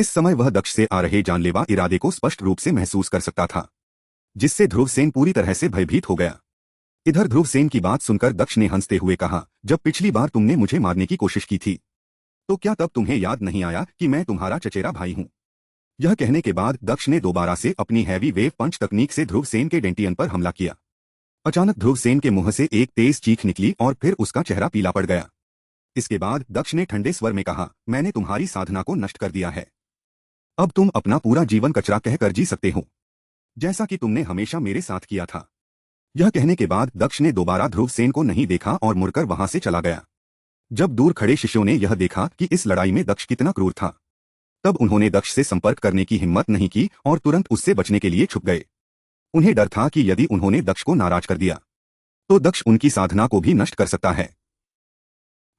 इस समय वह दक्ष से आ रहे जानलेवा इरादे को स्पष्ट रूप से महसूस कर सकता था, जिससे ध्रुवसेन पूरी तरह से भयभीत हो गया। इधर ध्रुवसेन की बात सुनकर दक्ष ने हंसते हुए कहा, जब पिछली बार तुमने मुझे मारने की कोशिश की थी तो क्या तब तुम्हें याद नहीं आया कि मैं तुम्हारा चचेरा भाई हूं? यह कहने के बाद दक्ष ने दोबारा से अपनी हैवी वेव पंच तकनीक से ध्रुवसेन के डेंटियन पर हमला किया। अचानक ध्रुवसेन के मुंह से एक तेज चीख निकली और फिर उसका चेहरा पीला पड़ गया। इसके बाद दक्ष ने ठंडे स्वर में कहा, मैंने तुम्हारी साधना को नष्ट कर दिया है। अब तुम अपना पूरा जीवन कचरा कहकर जी सकते हो, जैसा कि तुमने हमेशा मेरे साथ किया था। यह कहने के बाद दक्ष ने दोबारा ध्रुवसेन को नहीं देखा और मुड़कर वहां से चला गया। जब दूर खड़े शिष्यों ने यह देखा कि इस लड़ाई में दक्ष कितना क्रूर था, तब उन्होंने दक्ष से संपर्क करने की हिम्मत नहीं की और तुरंत उससे बचने के लिए छुप गए। उन्हें डर था कि यदि उन्होंने दक्ष को नाराज कर दिया तो दक्ष उनकी साधना को भी नष्ट कर सकता है।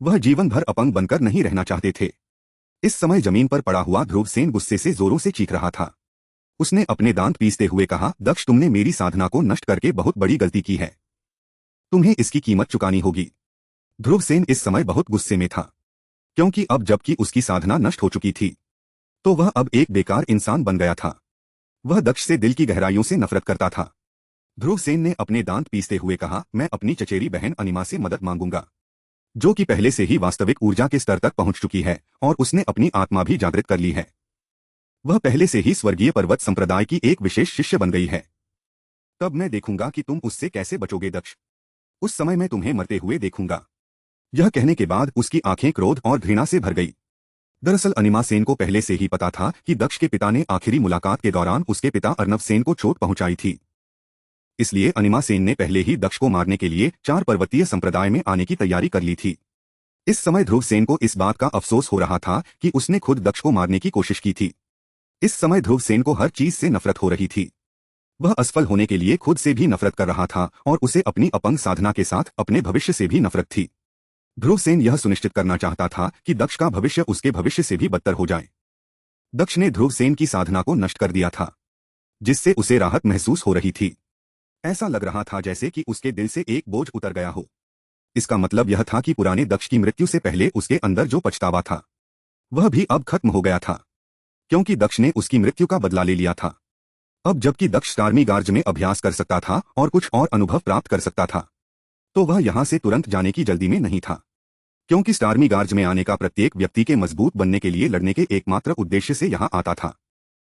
वह जीवन भर अपंग बनकर नहीं रहना चाहते थे। इस समय जमीन पर पड़ा हुआ ध्रुवसेन गुस्से से जोरों से चीख रहा था। उसने अपने दांत पीसते हुए कहा, दक्ष, तुमने मेरी साधना को नष्ट करके बहुत बड़ी गलती की है। तुम्हें इसकी कीमत चुकानी होगी। ध्रुवसेन इस समय बहुत गुस्से में था, क्योंकि अब जबकि उसकी साधना नष्ट हो चुकी थी तो वह अब एक बेकार इंसान बन गया था। वह दक्ष से दिल की गहराइयों से नफरत करता था। ध्रुवसेन ने अपने दांत पीसते हुए कहा, मैं अपनी चचेरी बहन अनिमा से मदद मांगूंगा, जो कि पहले से ही वास्तविक ऊर्जा के स्तर तक पहुंच चुकी है और उसने अपनी आत्मा भी जागृत कर ली है। वह पहले से ही स्वर्गीय पर्वत संप्रदाय की एक विशेष शिष्य बन गई है। तब मैं देखूंगा कि तुम उससे कैसे बचोगे दक्ष। उस समय मैं तुम्हें मरते हुए देखूंगा। यह कहने के बाद उसकी आंखें क्रोध और घृणा से भर गई। दरअसल अनिमा सेन को पहले से ही पता था कि दक्ष के पिता ने आखिरी मुलाकात के दौरान उसके पिता अर्नव सेन को चोट पहुंचाई थी। इसलिए अनिमा सेन ने पहले ही दक्ष को मारने के लिए 4 पर्वतीय संप्रदाय में आने की तैयारी कर ली थी। इस समय ध्रुवसेन को इस बात का अफसोस हो रहा था कि उसने खुद दक्ष को मारने की कोशिश की थी। इस समय ध्रुवसेन को हर चीज से नफरत हो रही थी। वह असफल होने के लिए खुद से भी नफरत कर रहा था और उसे अपनी अपंग साधना के साथ अपने भविष्य से भी नफरत थी। ध्रुवसेन यह सुनिश्चित करना चाहता था कि दक्ष का भविष्य उसके भविष्य से भी बदतर हो जाए। दक्ष ने ध्रुवसेन की साधना को नष्ट कर दिया था, जिससे उसे राहत महसूस हो रही थी। ऐसा लग रहा था जैसे कि उसके दिल से एक बोझ उतर गया हो। इसका मतलब यह था कि पुराने दक्ष की मृत्यु से पहले उसके अंदर जो पछतावा था वह भी अब खत्म हो गया था, क्योंकि दक्ष ने उसकी मृत्यु का बदला ले लिया था। अब जबकि दक्ष स्टार्मीगार्ज में अभ्यास कर सकता था और कुछ और अनुभव प्राप्त कर सकता था, तो वह यहां से तुरंत जाने की जल्दी में नहीं था, क्योंकि स्टार्मीगार्ज में आने का प्रत्येक व्यक्ति के मजबूत बनने के लिए लड़ने के एकमात्र उद्देश्य से यहां आता था।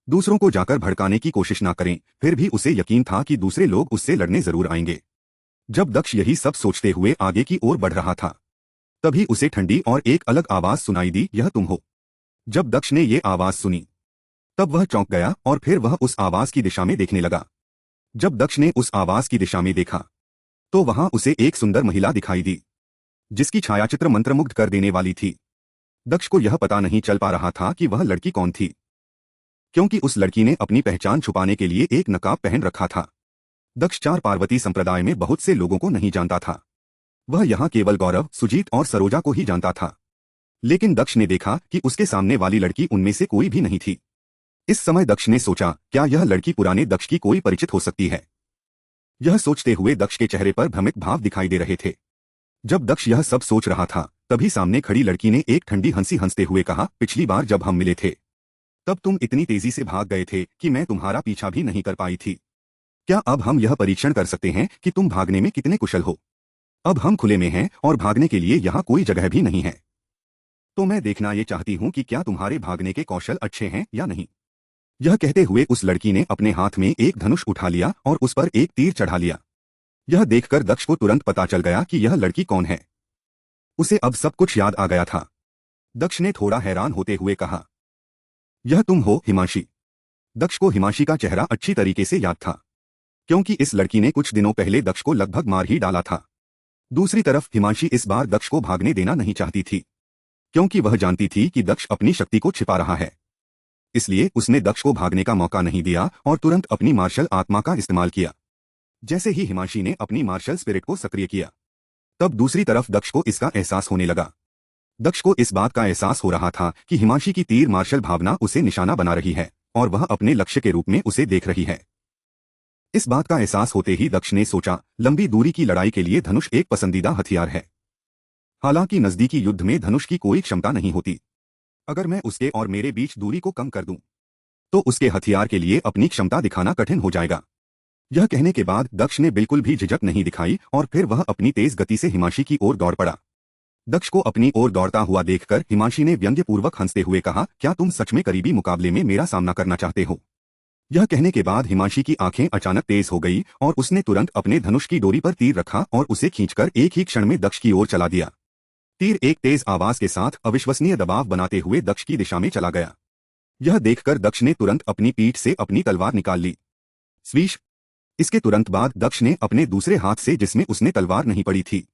दूसरों को जाकर भड़काने की कोशिश ना करें, फिर भी उसे यकीन था कि दूसरे लोग उससे लड़ने जरूर आएंगे। जब दक्ष यही सब सोचते हुए आगे की ओर बढ़ रहा था, तभी उसे ठंडी और एक अलग आवाज सुनाई दी, यह तुम हो। जब दक्ष ने ये आवाज सुनी तब वह चौंक गया और फिर वह उस आवाज की दिशा में देखने लगा। जब दक्ष ने उस आवाज की दिशा में देखा तो वहां उसे एक सुंदर महिला दिखाई दी, जिसकी छायाचित्र मंत्रमुग्ध कर देने वाली थी। दक्ष को यह पता नहीं चल पा रहा था कि वह लड़की कौन थी, क्योंकि उस लड़की ने अपनी पहचान छुपाने के लिए एक नकाब पहन रखा था। दक्ष 4 पार्वती संप्रदाय में बहुत से लोगों को नहीं जानता था। वह यहाँ केवल गौरव, सुजीत और सरोजा को ही जानता था। लेकिन दक्ष ने देखा कि उसके सामने वाली लड़की उनमें से कोई भी नहीं थी। इस समय दक्ष ने सोचा, क्या यह लड़की पुराने दक्ष की कोई परिचित हो सकती है? यह सोचते हुए दक्ष के चेहरे पर भ्रमित भाव दिखाई दे रहे थे। जब दक्ष यह सब सोच रहा था, तभी सामने खड़ी लड़की ने एक ठंडी हंसी हंसते हुए कहा, पिछली बार जब हम मिले थे तब तुम इतनी तेजी से भाग गए थे कि मैं तुम्हारा पीछा भी नहीं कर पाई थी। क्या अब हम यह परीक्षण कर सकते हैं कि तुम भागने में कितने कुशल हो? अब हम खुले में हैं और भागने के लिए यहाँ कोई जगह भी नहीं है। तो मैं देखना ये चाहती हूँ कि क्या तुम्हारे भागने के कौशल अच्छे हैं या नहीं। यह कहते हुए उस लड़की ने अपने हाथ में एक धनुष उठा लिया और उस पर एक तीर चढ़ा लिया। यह देखकर दक्ष को तुरंत पता चल गया कि यह लड़की कौन है। उसे अब सब कुछ याद आ गया था। दक्ष ने थोड़ा हैरान होते हुए कहा, यह तुम हो हिमांशी। दक्ष को हिमांशी का चेहरा अच्छी तरीके से याद था, क्योंकि इस लड़की ने कुछ दिनों पहले दक्ष को लगभग मार ही डाला था। दूसरी तरफ हिमांशी इस बार दक्ष को भागने देना नहीं चाहती थी, क्योंकि वह जानती थी कि दक्ष अपनी शक्ति को छिपा रहा है। इसलिए उसने दक्ष को भागने का मौका नहीं दिया और तुरंत अपनी मार्शल आत्मा का इस्तेमाल किया। जैसे ही हिमांशी ने अपनी मार्शल स्पिरिट को सक्रिय किया, तब दूसरी तरफ दक्ष को इसका एहसास होने लगा। दक्ष को इस बात का एहसास हो रहा था कि हिमांशी की तीर मार्शल भावना उसे निशाना बना रही है और वह अपने लक्ष्य के रूप में उसे देख रही है। इस बात का एहसास होते ही दक्ष ने सोचा, लंबी दूरी की लड़ाई के लिए धनुष एक पसंदीदा हथियार है। हालांकि नजदीकी युद्ध में धनुष की कोई क्षमता नहीं होती, अगर मैं उसके और मेरे बीच दूरी को कम कर दूं, तो उसके हथियार के लिए अपनी क्षमता दिखाना कठिन हो जाएगा। यह कहने के बाद दक्ष ने बिल्कुल भी झिझक नहीं दिखाई और फिर वह अपनी तेज गति से हिमांशी की ओर दौड़ पड़ा। दक्ष को अपनी ओर दौड़ता हुआ देखकर हिमांशी ने व्यंग्यपूर्वक हंसते हुए कहा, क्या तुम सच में करीबी मुकाबले में मेरा सामना करना चाहते हो? यह कहने के बाद हिमांशी की आंखें अचानक तेज हो गई और उसने तुरंत अपने धनुष की डोरी पर तीर रखा और उसे खींचकर एक ही क्षण में दक्ष की ओर चला दिया। तीर एक तेज आवाज के साथ अविश्वसनीय दबाव बनाते हुए दक्ष की दिशा में चला गया। यह देखकर दक्ष ने तुरंत अपनी पीठ से अपनी तलवार निकाल ली। स्वीश! इसके तुरंत बाद दक्ष ने अपने दूसरे हाथ से, जिसमें उसने तलवार नहीं पड़ी थी,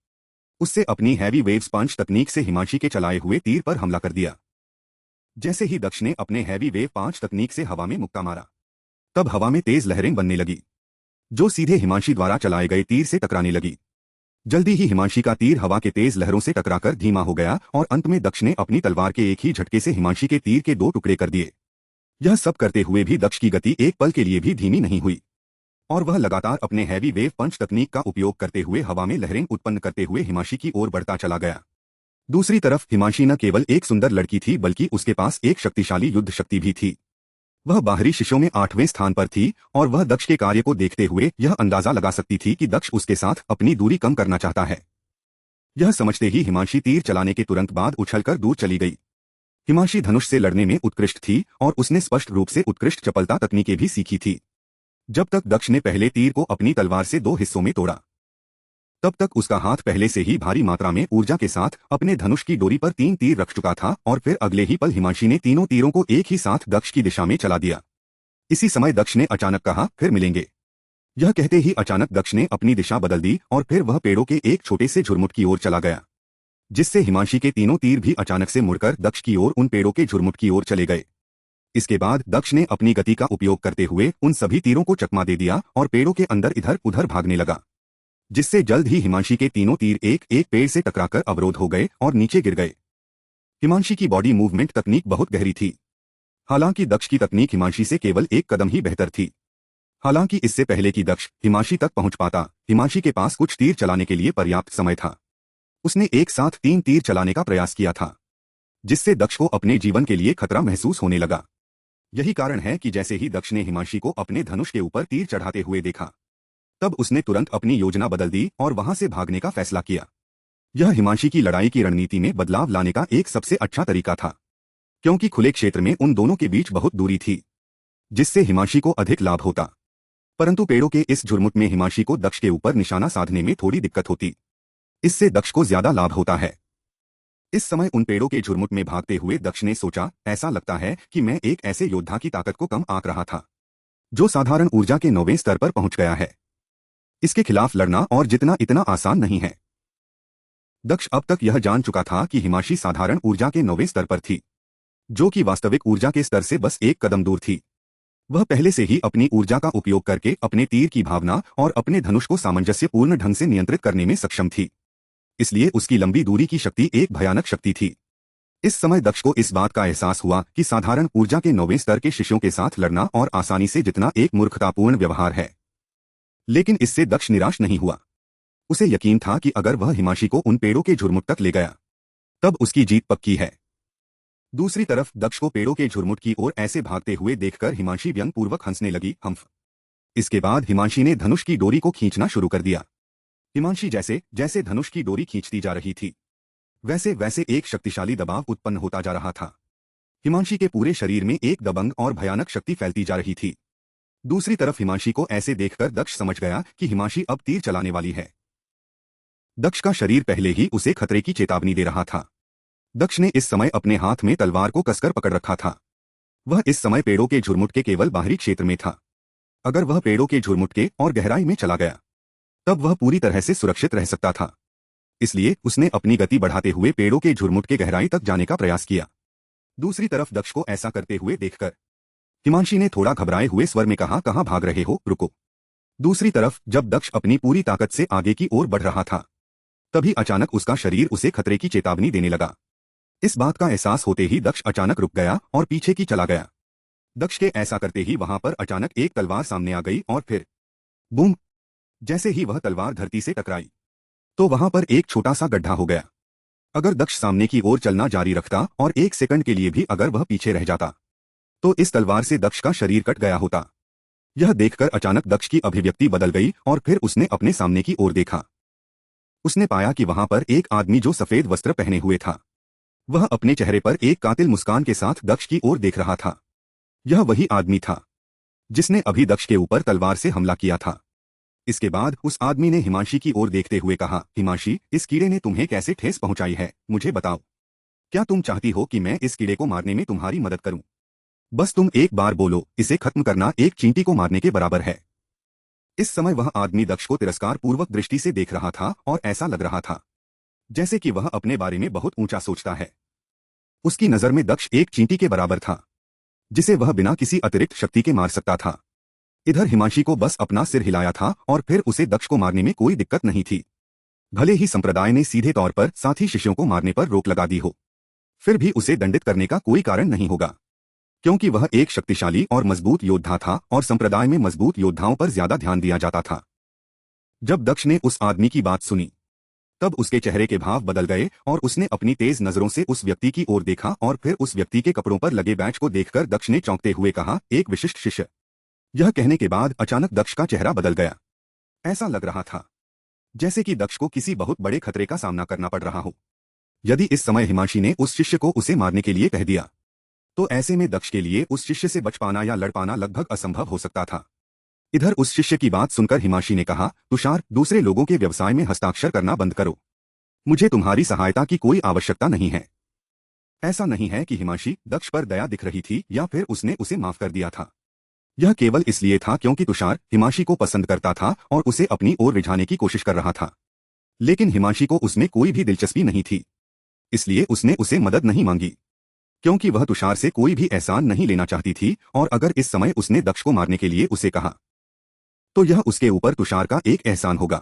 उससे अपनी हैवी वेव्स पंच तकनीक से हिमांशी के चलाए हुए तीर पर हमला कर दिया। जैसे ही दक्ष ने अपने हैवी वेव पंच तकनीक से हवा में मुक्का मारा, तब हवा में तेज लहरें बनने लगी, जो सीधे हिमांशी द्वारा चलाए गए तीर से टकराने लगी। जल्दी ही हिमांशी का तीर हवा के तेज लहरों से टकराकर धीमा हो गया और अंत में दक्ष ने अपनी तलवार के एक ही झटके से हिमांशी के तीर के 2 टुकड़े कर दिए। यह सब करते हुए भी दक्ष की गति एक पल के लिए भी धीमी नहीं हुई और वह लगातार अपने हैवी वेव पंच तकनीक का उपयोग करते हुए हवा में लहरें उत्पन्न करते हुए हिमांशी की ओर बढ़ता चला गया। दूसरी तरफ हिमांशी न केवल एक सुंदर लड़की थी, बल्कि उसके पास एक शक्तिशाली युद्ध शक्ति भी थी। वह बाहरी शिष्यों में 8वें स्थान पर थी और वह दक्ष के कार्य को देखते हुए यह अंदाजा लगा सकती थी कि दक्ष उसके साथ अपनी दूरी कम करना चाहता है। यह समझते ही हिमांशी तीर चलाने के तुरंत बाद उछलकर दूर चली गई। हिमांशी धनुष से लड़ने में उत्कृष्ट थी और उसने स्पष्ट रूप से उत्कृष्ट चपलता तकनीकें भी सीखी थी। जब तक दक्ष ने पहले तीर को अपनी तलवार से 2 हिस्सों में तोड़ा, तब तक उसका हाथ पहले से ही भारी मात्रा में ऊर्जा के साथ अपने धनुष की डोरी पर 3 तीर रख चुका था और फिर अगले ही पल हिमांशी ने तीनों तीरों को एक ही साथ दक्ष की दिशा में चला दिया। इसी समय दक्ष ने अचानक कहा, फिर मिलेंगे। यह कहते ही अचानक दक्ष ने अपनी दिशा बदल दी और फिर वह पेड़ों के एक छोटे से झुरमुट की ओर चला गया, जिससे हिमांशी के तीनों तीर भी अचानक से मुड़कर दक्ष की ओर उन पेड़ों के झुरमुट की ओर चले गए। इसके बाद दक्ष ने अपनी गति का उपयोग करते हुए उन सभी तीरों को चकमा दे दिया और पेड़ों के अंदर इधर उधर भागने लगा, जिससे जल्द ही हिमांशी के तीनों तीर एक एक पेड़ से टकराकर अवरोध हो गए और नीचे गिर गए। हिमांशी की बॉडी मूवमेंट तकनीक बहुत गहरी थी। हालांकि दक्ष की तकनीक हिमांशी से केवल एक कदम ही बेहतर थी। हालांकि इससे पहले कि दक्ष हिमांशी तक पहुंच पाता, हिमांशी के पास कुछ तीर चलाने के लिए पर्याप्त समय था। उसने एक साथ 3 तीर चलाने का प्रयास किया था, जिससे दक्ष को अपने जीवन के लिए खतरा महसूस होने लगा। यही कारण है कि जैसे ही दक्ष ने हिमांशी को अपने धनुष के ऊपर तीर चढ़ाते हुए देखा, तब उसने तुरंत अपनी योजना बदल दी और वहां से भागने का फैसला किया। यह हिमांशी की लड़ाई की रणनीति में बदलाव लाने का एक सबसे अच्छा तरीका था, क्योंकि खुले क्षेत्र में उन दोनों के बीच बहुत दूरी थी, जिससे हिमांशी को अधिक लाभ होता। परंतु पेड़ों के इस झुरमुट में हिमांशी को दक्ष के ऊपर निशाना साधने में थोड़ी दिक्कत होती। इससे दक्ष को ज्यादा लाभ होता है। इस समय उन पेड़ों के झुरमुट में भागते हुए दक्ष ने सोचा, ऐसा लगता है कि मैं एक ऐसे योद्धा की ताकत को कम आंक रहा था, जो साधारण ऊर्जा के 9वें स्तर पर पहुंच गया है। इसके खिलाफ लड़ना और जितना इतना आसान नहीं है। दक्ष अब तक यह जान चुका था कि हिमांशी साधारण ऊर्जा के 9वें स्तर पर थी, जो कि वास्तविक ऊर्जा के स्तर से बस एक कदम दूर थी। वह पहले से ही अपनी ऊर्जा का उपयोग करके अपने तीर की भावना और अपने धनुष को सामंजस्यपूर्ण ढंग से नियंत्रित करने में सक्षम थी। इसलिए उसकी लंबी दूरी की शक्ति एक भयानक शक्ति थी। इस समय दक्ष को इस बात का एहसास हुआ कि साधारण ऊर्जा के 9वें स्तर के शिष्यों के साथ लड़ना और आसानी से जितना एक मूर्खतापूर्ण व्यवहार है। लेकिन इससे दक्ष निराश नहीं हुआ। उसे यकीन था कि अगर वह हिमांशी को उन पेड़ों के झुरमुट तक ले गया, तब उसकी जीत पक्की है। दूसरी तरफ दक्ष को पेड़ों के झुरमुट की ओर ऐसे भागते हुए देखकर हिमांशी व्यंग्यपूर्वक हंसने लगी। हम्फ! इसके बाद हिमांशी ने धनुष की डोरी को खींचना शुरू कर दिया। हिमांशी जैसे जैसे धनुष की डोरी खींचती जा रही थी, वैसे वैसे एक शक्तिशाली दबाव उत्पन्न होता जा रहा था। हिमांशी के पूरे शरीर में एक दबंग और भयानक शक्ति फैलती जा रही थी। दूसरी तरफ हिमांशी को ऐसे देखकर दक्ष समझ गया कि हिमांशी अब तीर चलाने वाली है। दक्ष का शरीर पहले ही उसे खतरे की चेतावनी दे रहा था। दक्ष ने इस समय अपने हाथ में तलवार को कसकर पकड़ रखा था। वह इस समय पेड़ों के झुरमुट के केवल बाहरी क्षेत्र में था। अगर वह पेड़ों के झुरमुट के और गहराई में चला गया, तब वह पूरी तरह से सुरक्षित रह सकता था। इसलिए उसने अपनी गति बढ़ाते हुए पेड़ों के झुरमुट के गहराई तक जाने का प्रयास किया। दूसरी तरफ दक्ष को ऐसा करते हुए देखकर हिमांशी ने थोड़ा घबराए हुए स्वर में कहा, कहां भाग रहे हो, रुको। दूसरी तरफ जब दक्ष अपनी पूरी ताकत से आगे की ओर बढ़ रहा था, तभी अचानक उसका शरीर उसे खतरे की चेतावनी देने लगा। इस बात का एहसास होते ही दक्ष अचानक रुक गया और पीछे की चला गया। दक्ष के ऐसा करते ही वहां पर अचानक एक तलवार सामने आ गई और फिर बूम! जैसे ही वह तलवार धरती से टकराई, तो वहां पर एक छोटा सा गड्ढा हो गया, अगर दक्ष सामने की ओर चलना जारी रखता और 1 सेकंड के लिए भी अगर वह पीछे रह जाता तो इस तलवार से दक्ष का शरीर कट गया होता। यह देखकर अचानक दक्ष की अभिव्यक्ति बदल गई और फिर उसने अपने सामने की ओर देखा। उसने पाया कि वहां पर एक आदमी जो सफेद वस्त्र पहने हुए था, वह अपने चेहरे पर एक कातिल मुस्कान के साथ दक्ष की ओर देख रहा था। यह वही आदमी था जिसने अभी दक्ष के ऊपर तलवार से हमला किया था। इसके बाद उस आदमी ने हिमांशी की ओर देखते हुए कहा, हिमांशी, इस कीड़े ने तुम्हें कैसे ठेस पहुंचाई है, मुझे बताओ। क्या तुम चाहती हो कि मैं इस कीड़े को मारने में तुम्हारी मदद करूं? बस तुम एक बार बोलो, इसे खत्म करना एक चींटी को मारने के बराबर है। इस समय वह आदमी दक्ष को तिरस्कार पूर्वक दृष्टि से देख रहा था और ऐसा लग रहा था जैसे कि वह अपने बारे में बहुत ऊंचा सोचता है। उसकी नजर में दक्ष एक चींटी के बराबर था जिसे वह बिना किसी अतिरिक्त शक्ति के मार सकता था। इधर हिमांशी को बस अपना सिर हिलाया था और फिर उसे दक्ष को मारने में कोई दिक्कत नहीं थी। भले ही संप्रदाय ने सीधे तौर पर साथी शिष्यों को मारने पर रोक लगा दी हो, फिर भी उसे दंडित करने का कोई कारण नहीं होगा, क्योंकि वह एक शक्तिशाली और मजबूत योद्धा था और संप्रदाय में मजबूत योद्धाओं पर ज्यादा ध्यान दिया जाता था। जब दक्ष ने उस आदमी की बात सुनी तब उसके चेहरे के भाव बदल गए और उसने अपनी तेज नजरों से उस व्यक्ति की ओर देखा और फिर उस व्यक्ति के कपड़ों पर लगे बैच को देखकर दक्ष ने चौंकते हुए कहा, एक विशिष्ट शिष्य। यह कहने के बाद अचानक दक्ष का चेहरा बदल गया। ऐसा लग रहा था जैसे कि दक्ष को किसी बहुत बड़े खतरे का सामना करना पड़ रहा हो। यदि इस समय हिमांशी ने उस शिष्य को उसे मारने के लिए कह दिया तो ऐसे में दक्ष के लिए उस शिष्य से बच पाना या लड़ पाना लगभग असंभव हो सकता था। इधर उस शिष्य की बात सुनकर हिमांशी ने कहा, तुषार, दूसरे लोगों के व्यवसाय में हस्ताक्षर करना बंद करो। मुझे तुम्हारी सहायता की कोई आवश्यकता नहीं है। ऐसा नहीं है कि हिमांशी दक्ष पर दया दिख रही थी या फिर उसने उसे माफ कर दिया था। यह केवल इसलिए था क्योंकि तुषार हिमांशी को पसंद करता था और उसे अपनी ओर रिझाने की कोशिश कर रहा था, लेकिन हिमांशी को उसमें कोई भी दिलचस्पी नहीं थी। इसलिए उसने उसे मदद नहीं मांगी, क्योंकि वह तुषार से कोई भी एहसान नहीं लेना चाहती थी और अगर इस समय उसने दक्ष को मारने के लिए उसे कहा तो यह उसके ऊपर तुषार का एक एहसान होगा।